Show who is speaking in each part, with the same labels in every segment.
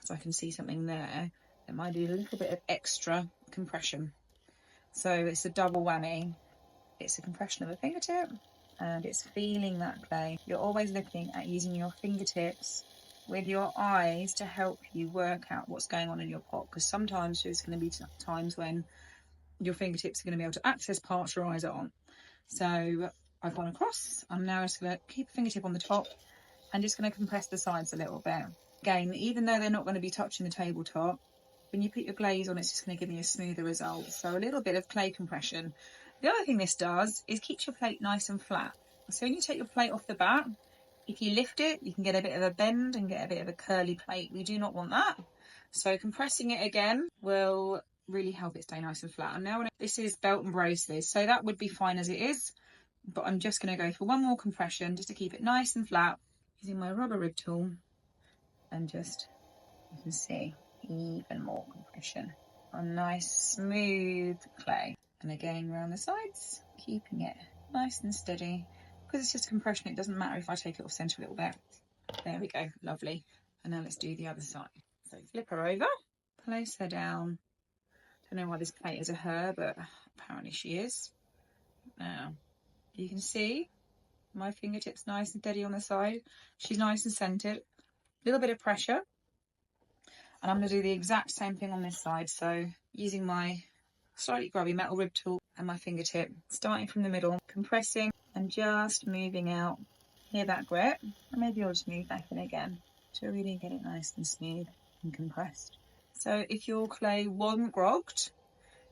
Speaker 1: so I can see something there, it might do a little bit of extra compression. So it's a double whammy. It's a compression of a fingertip and it's feeling that clay. You're always looking at using your fingertips with your eyes to help you work out what's going on in your pot, because sometimes there's going to be times when your fingertips are going to be able to access parts your eyes aren't. So I've gone across. I'm now just going to keep a fingertip on the top and just going to compress the sides a little bit. Again, even though they're not going to be touching the tabletop, when you put your glaze on, it's just going to give me a smoother result. So a little bit of clay compression. The other thing this does is keeps your plate nice and flat. So when you take your plate off the bat, if you lift it, you can get a bit of a bend and get a bit of a curly plate. We do not want that. So compressing it again will really help it stay nice and flat. And now this is belt and braces, so that would be fine as it is, but I'm just going to go for one more compression just to keep it nice and flat using my rubber rib tool, and just, you can see, even more compression on nice smooth clay. And again around the sides, keeping it nice and steady. Because it's just compression, it doesn't matter if I take it off centre a little bit. There we go, lovely. And now let's do the other side. So flip her over, place her down. Don't know why this plate is a her, but apparently she is. Now you can see my fingertips nice and steady on the side. She's nice and centered. A little bit of pressure. And I'm going to do the exact same thing on this side. So using my slightly grubby metal rib tool and my fingertip, starting from the middle, compressing and just moving out. Hear that grit? And maybe I'll just move back in again to really get it nice and smooth and compressed. So if your clay wasn't grogged,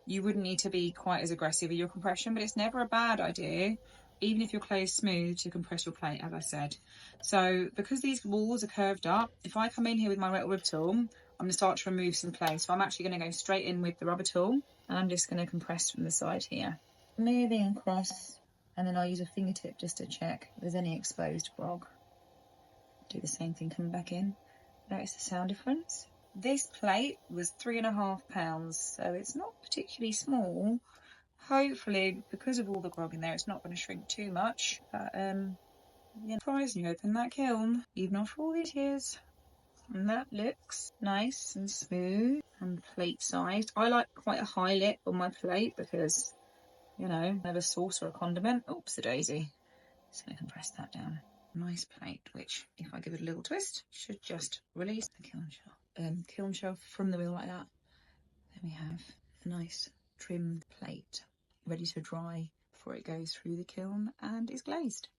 Speaker 1: you wouldn't need to be quite as aggressive with your compression, but it's never a bad idea, even if your clay is smooth, to compress your plate, as I said. So because these walls are curved up, if I come in here with my metal rib tool, I'm going to start to remove some clay. So I'm actually going to go straight in with the rubber tool, and I'm just going to compress from the side here. Moving across, and then I'll use a fingertip just to check if there's any exposed grog. Do the same thing coming back in. Notice the sound difference. This plate was £3.5, so it's not particularly small. Hopefully, because of all the grog in there, it's not going to shrink too much. But yeah, surprised when you open that kiln, even after all these years. And that looks nice and smooth and plate sized. I like quite a high lip on my plate because, you know, I have a sauce or a condiment. Oops, a daisy. Just going to compress that down. Nice plate, which, if I give it a little twist, should just release the kiln shelf from the wheel like that. Then we have a nice trimmed plate ready to dry before it goes through the kiln and is glazed.